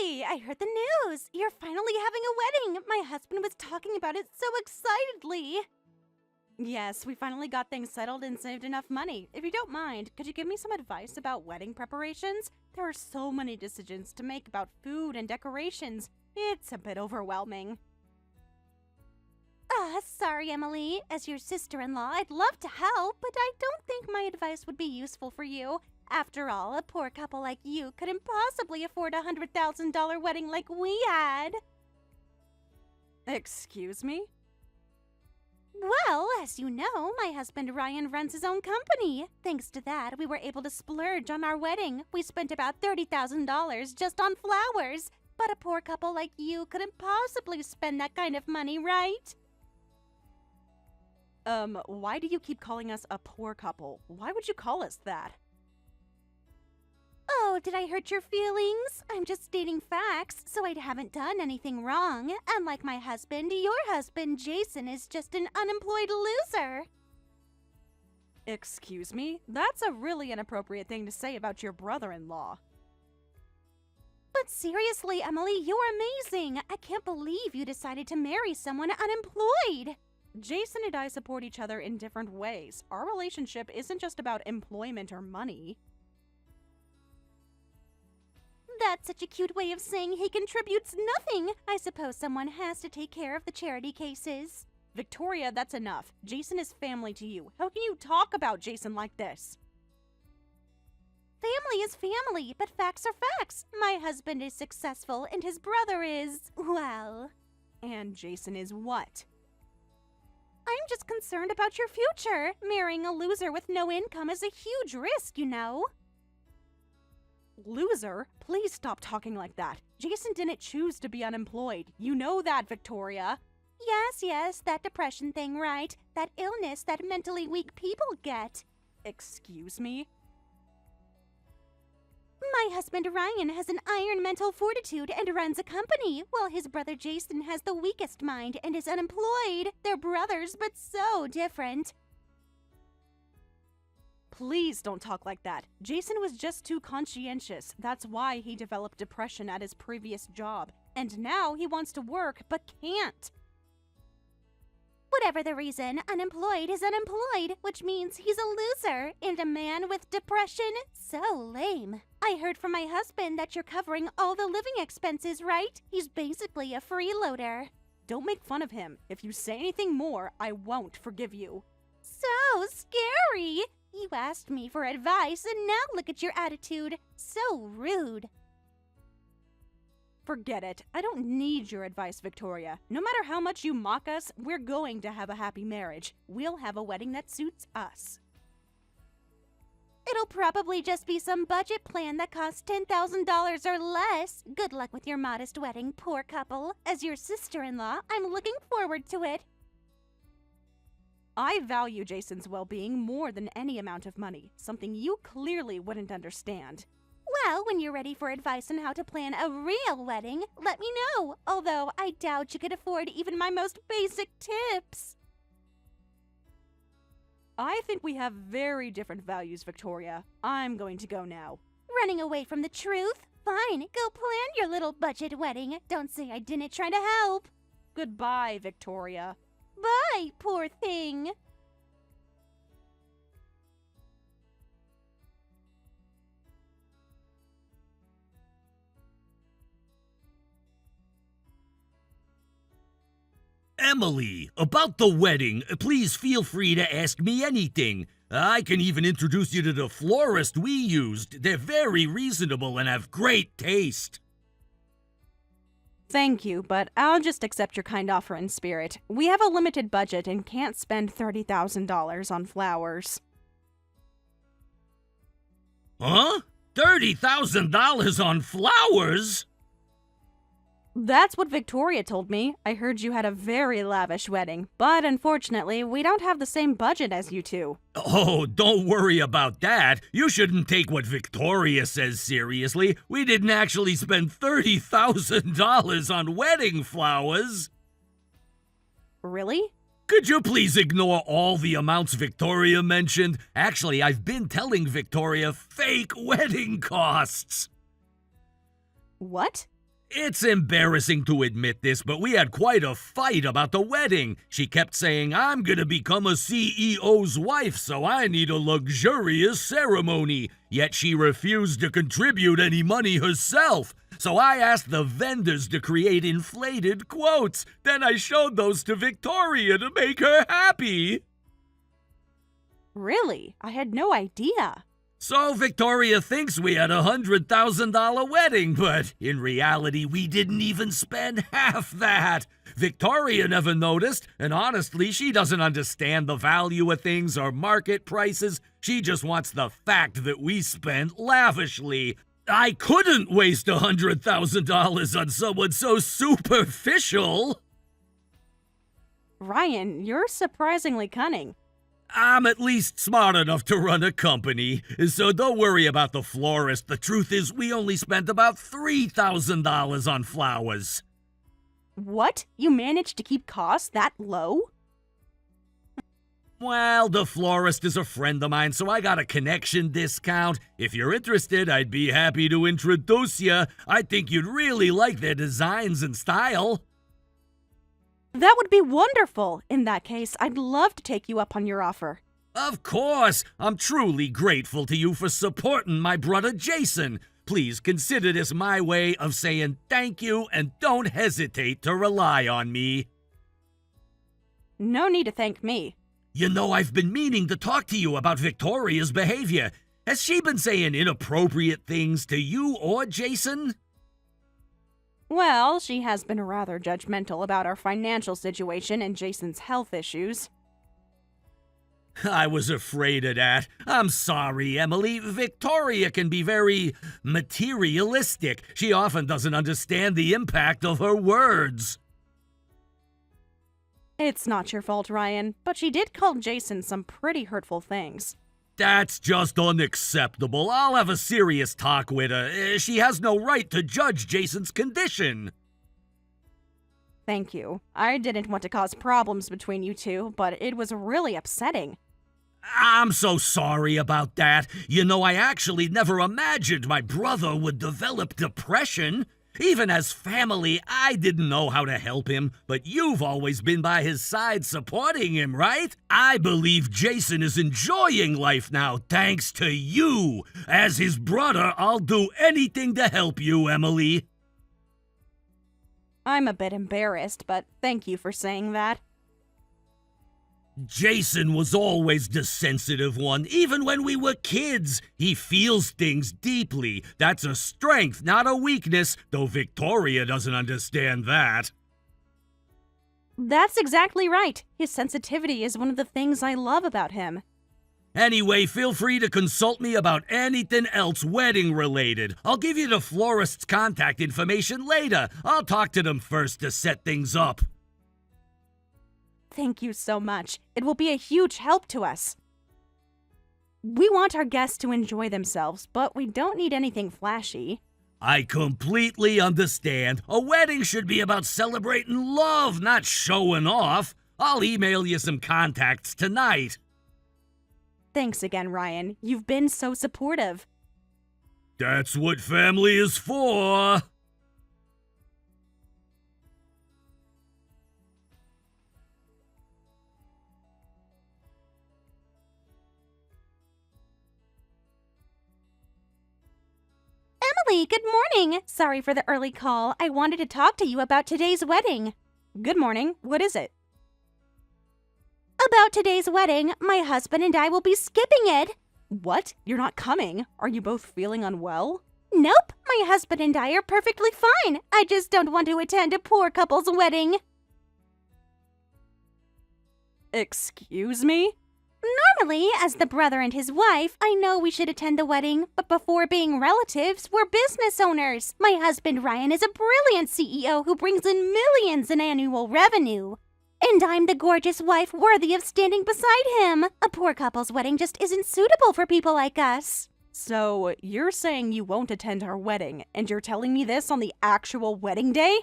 Emily, I heard the news. You're finally having a wedding. My husband was talking about it so excitedly. Yes, we finally got things settled and saved enough money. If you don't mind, could you give me some advice about wedding preparations? There are so many decisions to make about food and decorations. It's a bit overwhelming. Sorry, Emily. As your sister-in-law, I'd love to help, but I don't think my advice would be useful for you. After all, a poor couple like you couldn't possibly afford a $100,000 wedding like we had. Excuse me? Well, as you know, my husband Ryan runs his own company. Thanks to that, we were able to splurge on our wedding. We spent about $30,000 just on flowers. But a poor couple like you couldn't possibly spend that kind of money, right? Why do you keep calling us a poor couple? Why would you call us that? Oh, did I hurt your feelings? I'm just stating facts, so I haven't done anything wrong. Unlike my husband, your husband, Jason, is just an unemployed loser. Excuse me? That's a really inappropriate thing to say about your brother-in-law. But seriously, Emily, you're amazing. I can't believe you decided to marry someone unemployed. Jason and I support each other in different ways. Our relationship isn't just about employment or money. That's such a cute way of saying he contributes nothing. I suppose someone has to take care of the charity cases. Victoria, that's enough. Jason is family to you. How can you talk about Jason like this? Family is family, but facts are facts. My husband is successful and his brother is, well... And Jason is what? I'm just concerned about your future. Marrying a loser with no income is a huge risk, you know. Loser? Please stop talking like that. Jason didn't choose to be unemployed. You know that, Victoria. Yes, that depression thing, right? That illness that mentally weak people get. Excuse me? My husband Ryan has an iron mental fortitude and runs a company, while his brother Jason has the weakest mind and is unemployed. They're brothers, but so different. Please don't talk like that. Jason was just too conscientious. That's why he developed depression at his previous job. And now he wants to work, but can't. Whatever the reason, unemployed is unemployed, which means he's a loser. And a man with depression? So lame. I heard from my husband that you're covering all the living expenses, right? He's basically a freeloader. Don't make fun of him. If you say anything more, I won't forgive you. So scary! You asked me for advice, and now look at your attitude. So rude. Forget it. I don't need your advice, Victoria. No matter how much you mock us, we're going to have a happy marriage. We'll have a wedding that suits us. It'll probably just be some budget plan that costs $10,000 or less. Good luck with your modest wedding, poor couple. As your sister-in-law, I'm looking forward to it. I value Jason's well-being more than any amount of money, something you clearly wouldn't understand. Well, when you're ready for advice on how to plan a real wedding, let me know. Although I doubt you could afford even my most basic tips. I think we have very different values, Victoria. I'm going to go now. Running away from the truth? Fine, go plan your little budget wedding. Don't say I didn't try to help. Goodbye, Victoria. Bye, poor thing. Emily, about the wedding, please feel free to ask me anything. I can even introduce you to the florist we used. They're very reasonable and have great taste. Thank you, but I'll just accept your kind offer in spirit. We have a limited budget and can't spend $30,000 on flowers. Huh? $30,000 on flowers? That's what Victoria told me. I heard you had a very lavish wedding, but unfortunately, we don't have the same budget as you two. Oh, don't worry about that. You shouldn't take what Victoria says seriously. We didn't actually spend $30,000 on wedding flowers. Really? Could you please ignore all the amounts Victoria mentioned? Actually, I've been telling Victoria fake wedding costs. What? It's embarrassing to admit this, but we had quite a fight about the wedding. She kept saying, I'm gonna become a CEO's wife, so I need a luxurious ceremony. Yet she refused to contribute any money herself. So I asked the vendors to create inflated quotes. Then I showed those to Victoria to make her happy. Really? I had no idea. So Victoria thinks we had a $100,000 wedding, but in reality, we didn't even spend half that. Victoria never noticed, and honestly, she doesn't understand the value of things or market prices. She just wants the fact that we spent lavishly. I couldn't waste $100,000 on someone so superficial. Ryan, you're surprisingly cunning. I'm at least smart enough to run a company, so don't worry about the florist. The truth is, we only spent about $3,000 on flowers. What? You managed to keep costs that low? Well, the florist is a friend of mine, so I got a connection discount. If you're interested, I'd be happy to introduce you. I think you'd really like their designs and style. That would be wonderful. In that case, I'd love to take you up on your offer. Of course! I'm truly grateful to you for supporting my brother Jason. Please consider this my way of saying thank you and don't hesitate to rely on me. No need to thank me. You know, I've been meaning to talk to you about Victoria's behavior. Has she been saying inappropriate things to you or Jason? Well, she has been rather judgmental about our financial situation and Jason's health issues. I was afraid of that. I'm sorry, Emily. Victoria can be very materialistic. She often doesn't understand the impact of her words. It's not your fault, Ryan, but she did call Jason some pretty hurtful things. That's just unacceptable. I'll have a serious talk with her. She has no right to judge Jason's condition. Thank you. I didn't want to cause problems between you two, but it was really upsetting. I'm so sorry about that. You know, I actually never imagined my brother would develop depression. Even as family, I didn't know how to help him, but you've always been by his side supporting him, right? I believe Jason is enjoying life now thanks to you. As his brother, I'll do anything to help you, Emily. I'm a bit embarrassed, but thank you for saying that. Jason was always the sensitive one, even when we were kids. He feels things deeply. That's a strength, not a weakness, though Victoria doesn't understand that. That's exactly right. His sensitivity is one of the things I love about him. Anyway, feel free to consult me about anything else wedding related. I'll give you the florist's contact information later. I'll talk to them first to set things up. Thank you so much. It will be a huge help to us. We want our guests to enjoy themselves, but we don't need anything flashy. I completely understand. A wedding should be about celebrating love, not showing off. I'll email you some contacts tonight. Thanks again, Ryan. You've been so supportive. That's what family is for. Emily, good morning. Sorry for the early call. I wanted to talk to you about today's wedding. Good morning. What is it? About today's wedding, my husband and I will be skipping it. What? You're not coming? Are you both feeling unwell? Nope. My husband and I are perfectly fine. I just don't want to attend a poor couple's wedding. Excuse me? Normally, as the brother and his wife, I know we should attend the wedding, but before being relatives, we're business owners. My husband Ryan is a brilliant CEO who brings in millions in annual revenue. And I'm the gorgeous wife worthy of standing beside him. A poor couple's wedding just isn't suitable for people like us. So, you're saying you won't attend our wedding, and you're telling me this on the actual wedding day?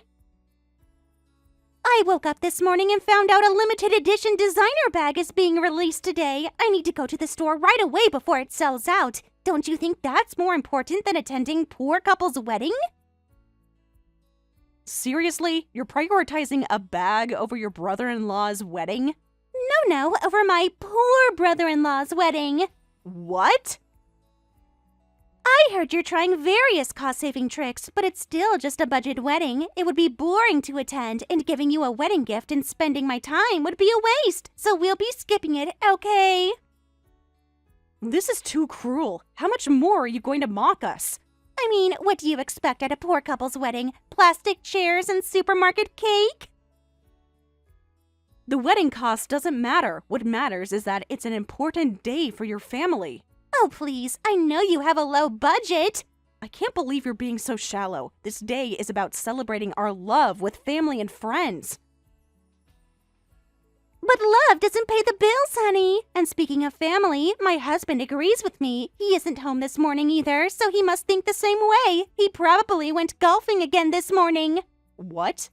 I woke up this morning and found out a limited edition designer bag is being released today. I need to go to the store right away before it sells out. Don't you think that's more important than attending poor couple's wedding? Seriously? You're prioritizing a bag over your brother-in-law's wedding? No, over my poor brother-in-law's wedding. What? I heard you're trying various cost-saving tricks, but it's still just a budget wedding. It would be boring to attend, and giving you a wedding gift and spending my time would be a waste. So we'll be skipping it, okay? This is too cruel. How much more are you going to mock us? I mean, what do you expect at a poor couple's wedding? Plastic chairs and supermarket cake? The wedding cost doesn't matter. What matters is that it's an important day for your family. Oh, please, I know you have a low budget. I can't believe you're being so shallow. This day is about celebrating our love with family and friends. But love doesn't pay the bills, honey. And speaking of family, my husband agrees with me. He isn't home this morning either, so he must think the same way. He probably went golfing again this morning. What?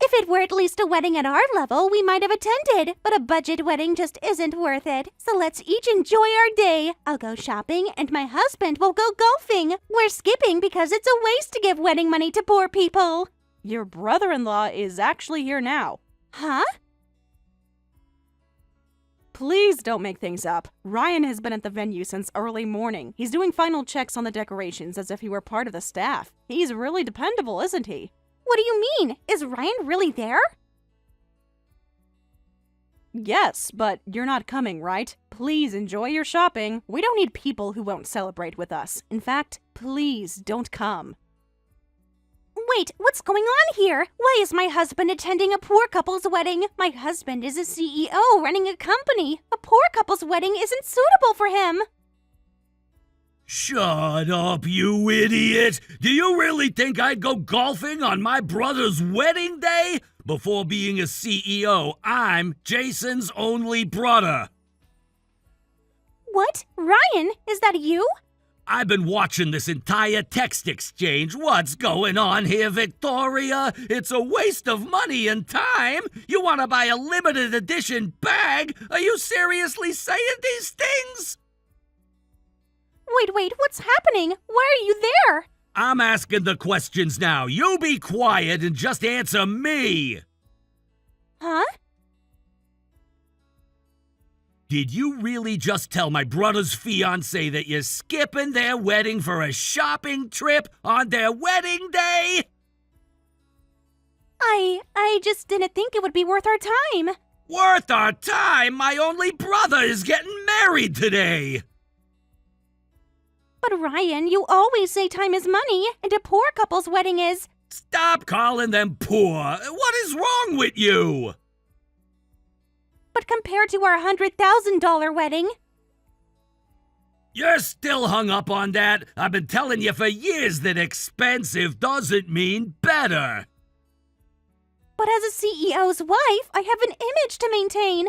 If it were at least a wedding at our level, we might have attended. But a budget wedding just isn't worth it. So let's each enjoy our day. I'll go shopping, and my husband will go golfing. We're skipping because it's a waste to give wedding money to poor people. Your brother-in-law is actually here now. Huh? Please don't make things up. Ryan has been at the venue since early morning. He's doing final checks on the decorations as if he were part of the staff. He's really dependable, isn't he? What do you mean? Is Ryan really there? Yes, but you're not coming, right? Please enjoy your shopping. We don't need people who won't celebrate with us. In fact, please don't come. Wait, what's going on here? Why is my husband attending a poor couple's wedding? My husband is a CEO running a company. A poor couple's wedding isn't suitable for him. Shut up, you idiot! Do you really think I'd go golfing on my brother's wedding day? Before being a CEO, I'm Jason's only brother. What? Ryan, is that you? I've been watching this entire text exchange. What's going on here, Victoria? It's a waste of money and time. You want to buy a limited edition bag? Are you seriously saying these things? Wait, what's happening? Why are you there? I'm asking the questions now. You be quiet and just answer me. Huh? Did you really just tell my brother's fiancé that you're skipping their wedding for a shopping trip on their wedding day? I just didn't think it would be worth our time. Worth our time? My only brother is getting married today. But Ryan, you always say time is money, and a poor couple's wedding is... Stop calling them poor. What is wrong with you? But compared to our $100,000 wedding... You're still hung up on that? I've been telling you for years that expensive doesn't mean better. But as a CEO's wife, I have an image to maintain.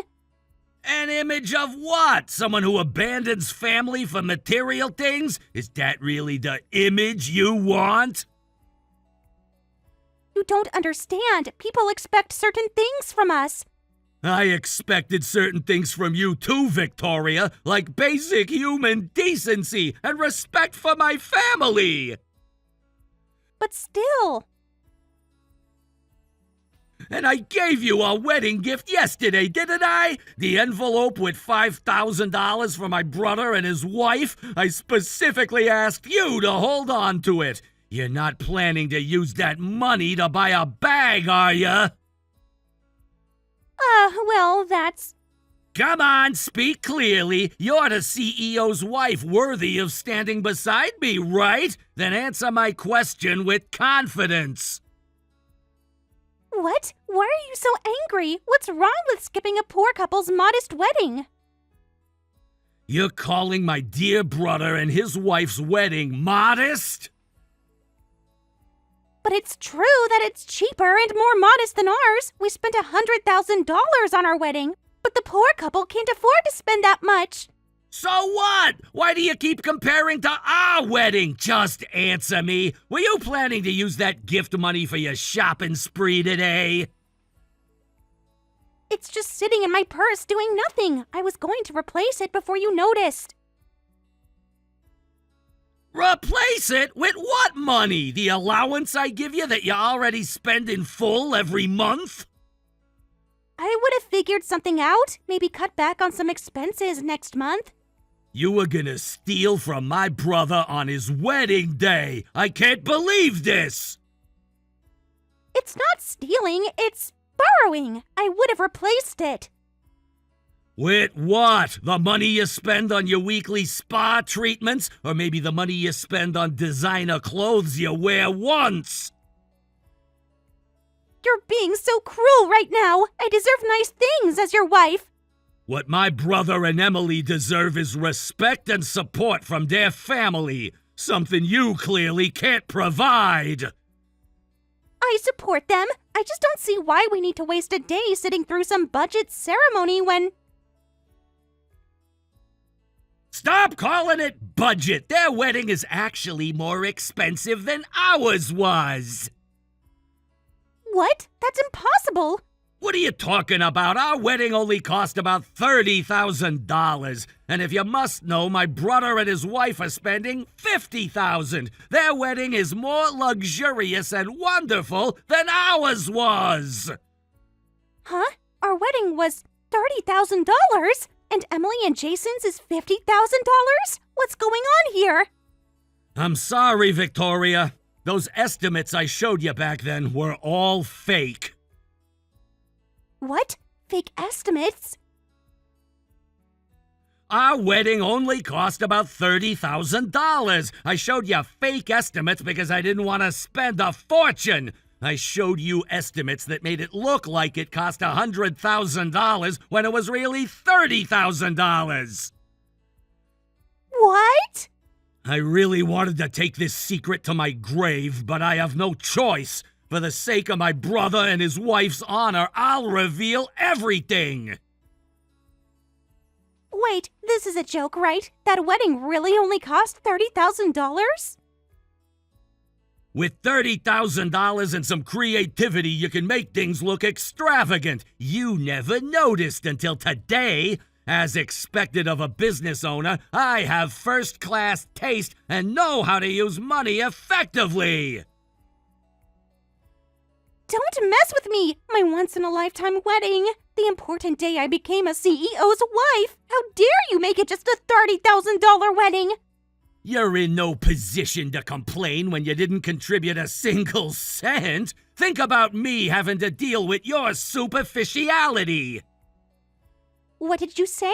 An image of what? Someone who abandons family for material things? Is that really the image you want? You don't understand. People expect certain things from us. I expected certain things from you too, Victoria, like basic human decency and respect for my family. But still... And I gave you a wedding gift yesterday, didn't I? The envelope with $5,000 for my brother and his wife. I specifically asked you to hold on to it. You're not planning to use that money to buy a bag, are you? Well, that's... Come on, speak clearly. You're the CEO's wife, worthy of standing beside me, right? Then answer my question with confidence. What? Why are you so angry? What's wrong with skipping a poor couple's modest wedding? You're calling my dear brother and his wife's wedding modest? But it's true that it's cheaper and more modest than ours. We spent $100,000 on our wedding, but the poor couple can't afford to spend that much. So what? Why do you keep comparing to our wedding? Just answer me. Were you planning to use that gift money for your shopping spree today? It's just sitting in my purse doing nothing. I was going to replace it before you noticed. Replace it with what money? The allowance I give you that you already spend in full every month? I would have figured something out. Maybe cut back on some expenses next month. You were gonna steal from my brother on his wedding day. I can't believe this! It's not stealing, it's borrowing. I would have replaced it. With what? The money you spend on your weekly spa treatments? Or maybe the money you spend on designer clothes you wear once? You're being so cruel right now. I deserve nice things as your wife. What my brother and Emily deserve is respect and support from their family. Something you clearly can't provide. I support them. I just don't see why we need to waste a day sitting through some budget ceremony when... Stop calling it budget. Their wedding is actually more expensive than ours was. What? That's impossible. What are you talking about? Our wedding only cost about $30,000. And if you must know, my brother and his wife are spending $50,000. Their wedding is more luxurious and wonderful than ours was. Huh? Our wedding was $30,000? And Emily and Jason's is $50,000? What's going on here? I'm sorry, Victoria. Those estimates I showed you back then were all fake. What? Fake estimates? Our wedding only cost about $30,000. I showed you fake estimates because I didn't want to spend a fortune. I showed you estimates that made it look like it cost $100,000 when it was really $30,000. What? I really wanted to take this secret to my grave, but I have no choice. For the sake of my brother and his wife's honor, I'll reveal everything. Wait, this is a joke, right? That wedding really only cost $30,000? With $30,000 and some creativity, you can make things look extravagant. You never noticed until today. As expected of a business owner, I have first-class taste and know how to use money effectively. Don't mess with me! My once-in-a-lifetime wedding! The important day I became a CEO's wife! How dare you make it just a $30,000 wedding! You're in no position to complain when you didn't contribute a single cent. Think about me having to deal with your superficiality. What did you say?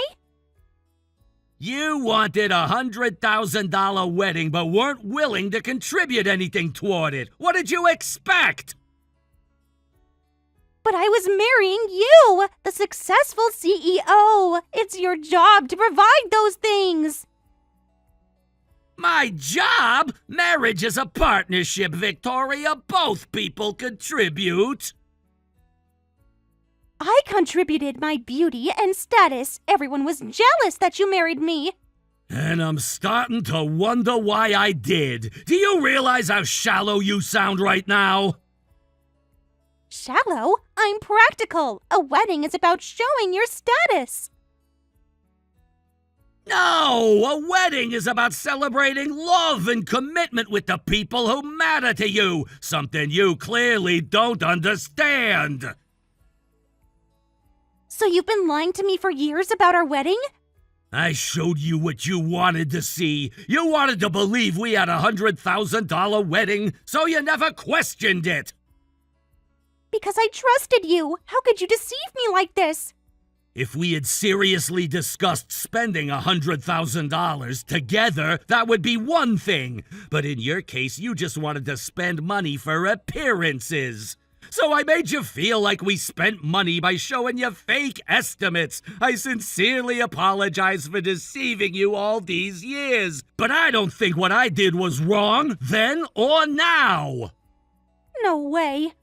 You wanted a $100,000 wedding but weren't willing to contribute anything toward it. What did you expect? But I was marrying you, the successful CEO. It's your job to provide those things. My job? Marriage is a partnership, Victoria. Both people contribute. I contributed my beauty and status. Everyone was jealous that you married me. And I'm starting to wonder why I did. Do you realize how shallow you sound right now? Shallow? I'm practical. A wedding is about showing your status. No, a wedding is about celebrating love and commitment with the people who matter to you. Something you clearly don't understand. So you've been lying to me for years about our wedding? I showed you what you wanted to see. You wanted to believe we had a $100,000 wedding, so you never questioned it. Because I trusted you. How could you deceive me like this? If we had seriously discussed spending $100,000 together, that would be one thing. But in your case, you just wanted to spend money for appearances. So I made you feel like we spent money by showing you fake estimates. I sincerely apologize for deceiving you all these years. But I don't think what I did was wrong, then or now. No way.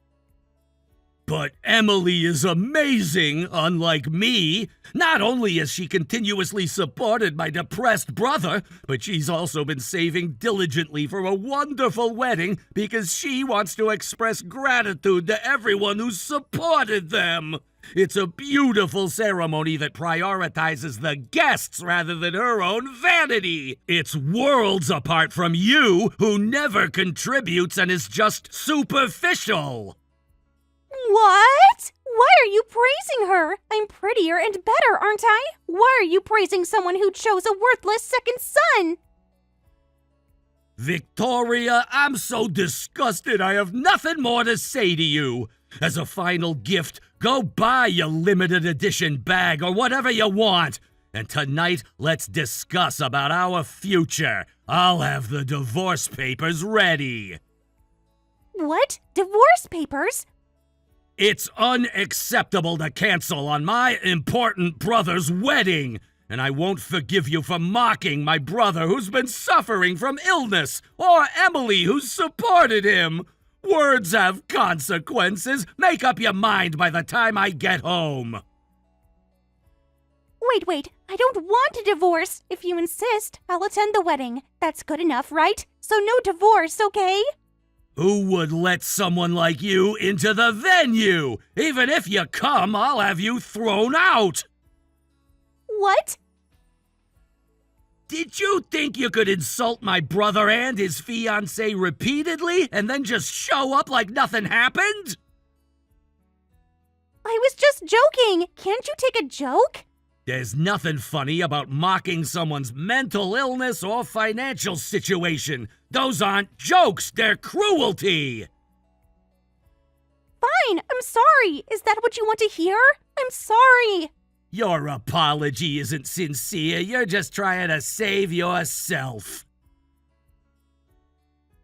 But Emily is amazing, unlike me. Not only has she continuously supported my depressed brother, but she's also been saving diligently for a wonderful wedding because she wants to express gratitude to everyone who supported them. It's a beautiful ceremony that prioritizes the guests rather than her own vanity. It's worlds apart from you, who never contributes and is just superficial. What? Why are you praising her? I'm prettier and better, aren't I? Why are you praising someone who chose a worthless second son? Victoria, I'm so disgusted I have nothing more to say to you. As a final gift, go buy your limited edition bag or whatever you want. And tonight, let's discuss about our future. I'll have the divorce papers ready. What? Divorce papers? It's unacceptable to cancel on my important brother's wedding. And I won't forgive you for mocking my brother who's been suffering from illness, or Emily who's supported him. Words have consequences. Make up your mind by the time I get home. Wait, I don't want a divorce. If you insist, I'll attend the wedding. That's good enough, right? So no divorce, okay? Who would let someone like you into the venue? Even if you come, I'll have you thrown out. What? Did you think you could insult my brother and his fiancée repeatedly and then just show up like nothing happened? I was just joking. Can't you take a joke? There's nothing funny about mocking someone's mental illness or financial situation. Those aren't jokes, they're cruelty. Fine, I'm sorry. Is that what you want to hear? I'm sorry. Your apology isn't sincere. You're just trying to save yourself.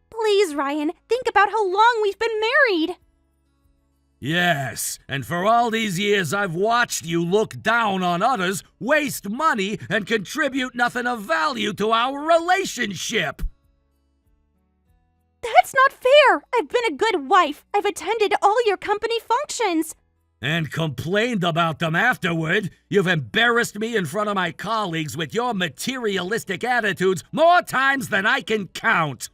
Please, Ryan, think about how long we've been married. Yes, and for all these years I've watched you look down on others, waste money, and contribute nothing of value to our relationship. That's not fair. I've been a good wife. I've attended all your company functions. And complained about them afterward. You've embarrassed me in front of my colleagues with your materialistic attitudes more times than I can count.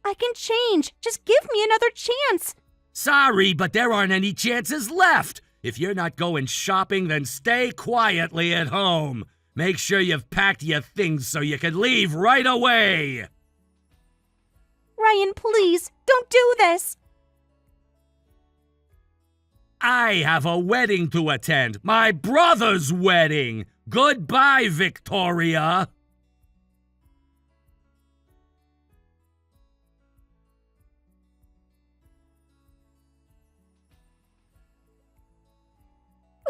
I can change. Just give me another chance. Sorry, but there aren't any chances left. If you're not going shopping, then stay quietly at home. Make sure you've packed your things so you can leave right away. Ryan, please, don't do this. I have a wedding to attend. My brother's wedding. Goodbye, Victoria.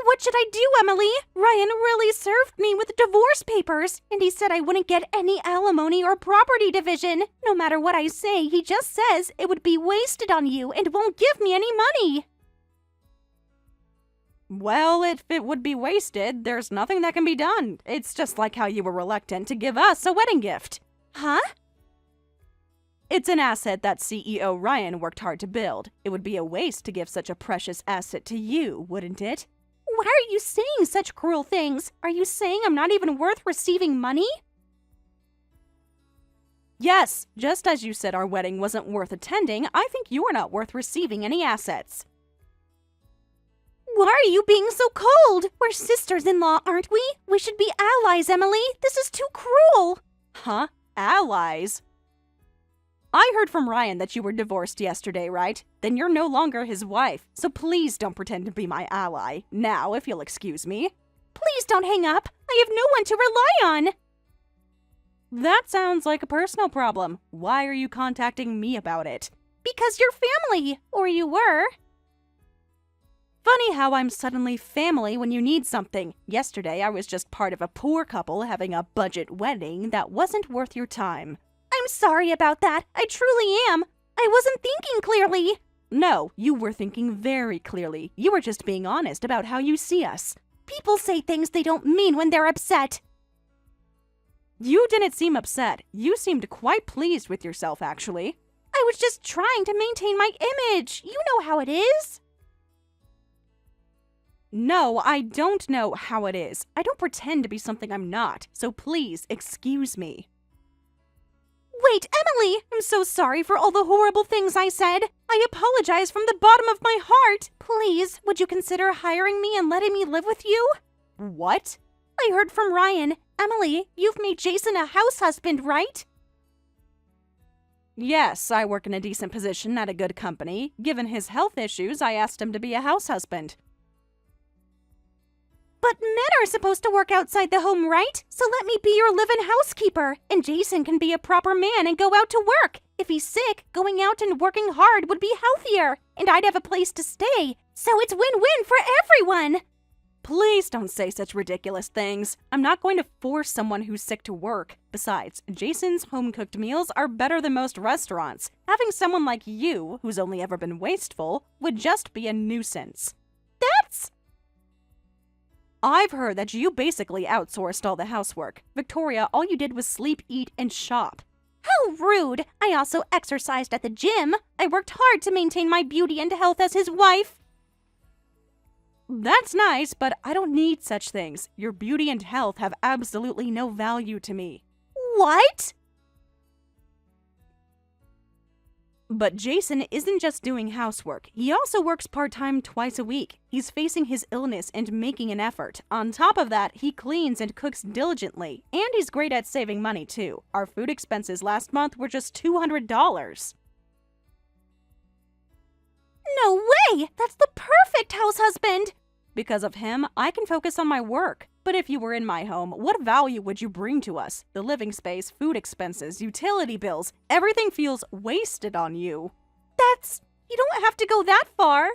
What should I do, Emily? Ryan really served me with divorce papers, and he said I wouldn't get any alimony or property division. No matter what I say, he just says it would be wasted on you and won't give me any money. Well, if it would be wasted, there's nothing that can be done. It's just like how you were reluctant to give us a wedding gift. Huh? It's an asset that CEO Ryan worked hard to build. It would be a waste to give such a precious asset to you, wouldn't it? Why are you saying such cruel things? Are you saying I'm not even worth receiving money? Yes, just as you said our wedding wasn't worth attending, I think you're not worth receiving any assets. Why are you being so cold? We're sisters-in-law, aren't we? We should be allies, Emily. This is too cruel. Huh? Allies? I heard from Ryan that you were divorced yesterday, right? Then you're no longer his wife, so please don't pretend to be my ally. Now, if you'll excuse me. Please don't hang up. I have no one to rely on. That sounds like a personal problem. Why are you contacting me about it? Because you're family. Or you were. Funny how I'm suddenly family when you need something. Yesterday, I was just part of a poor couple having a budget wedding that wasn't worth your time. I'm sorry about that. I truly am. I wasn't thinking clearly. No, you were thinking very clearly. You were just being honest about how you see us. People say things they don't mean when they're upset. You didn't seem upset. You seemed quite pleased with yourself, actually. I was just trying to maintain my image. You know how it is. No, I don't know how it is. I don't pretend to be something I'm not, so please excuse me. Wait, Emily! I'm so sorry for all the horrible things I said. I apologize from the bottom of my heart. Please, would you consider hiring me and letting me live with you? What? I heard from Ryan. Emily, you've made Jason a house husband, right? Yes, I work in a decent position at a good company. Given his health issues, I asked him to be a house husband. But men are supposed to work outside the home, right? So let me be your live-in housekeeper, and Jason can be a proper man and go out to work. If he's sick, going out and working hard would be healthier, and I'd have a place to stay. So it's win-win for everyone. Please don't say such ridiculous things. I'm not going to force someone who's sick to work. Besides, Jason's home-cooked meals are better than most restaurants. Having someone like you, who's only ever been wasteful, would just be a nuisance. That's... I've heard that you basically outsourced all the housework. Victoria, all you did was sleep, eat, and shop. How rude! I also exercised at the gym. I worked hard to maintain my beauty and health as his wife. That's nice, but I don't need such things. Your beauty and health have absolutely no value to me. What? But Jason isn't just doing housework. He also works part-time twice a week. He's facing his illness and making an effort. On top of that, he cleans and cooks diligently. And he's great at saving money, too. Our food expenses last month were just $200. No way! That's the perfect house husband! Because of him, I can focus on my work. But if you were in my home, what value would you bring to us? The living space, food expenses, utility bills, everything feels wasted on you. That's... You don't have to go that far.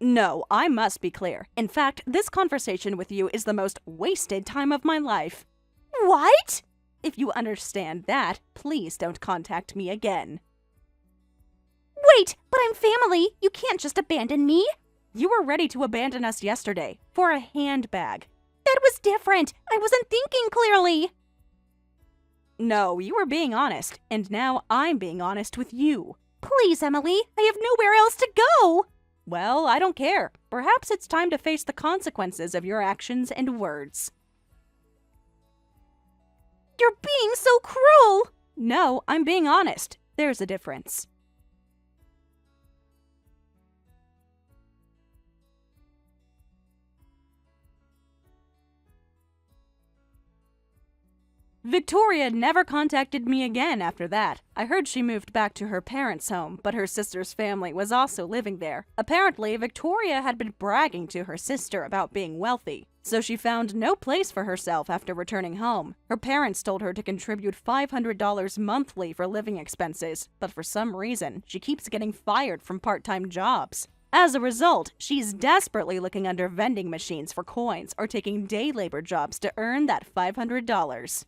No, I must be clear. In fact, this conversation with you is the most wasted time of my life. What? If you understand that, please don't contact me again. Wait, but I'm family. You can't just abandon me. You were ready to abandon us yesterday for a handbag. That was different. I wasn't thinking clearly. No, you were being honest, and now I'm being honest with you. Please, Emily, I have nowhere else to go. Well, I don't care. Perhaps it's time to face the consequences of your actions and words. You're being so cruel. No, I'm being honest. There's a difference. Victoria never contacted me again after that. I heard she moved back to her parents' home, but her sister's family was also living there. Apparently, Victoria had been bragging to her sister about being wealthy, so she found no place for herself after returning home. Her parents told her to contribute $500 monthly for living expenses, but for some reason, she keeps getting fired from part-time jobs. As a result, she's desperately looking under vending machines for coins or taking day labor jobs to earn that $500.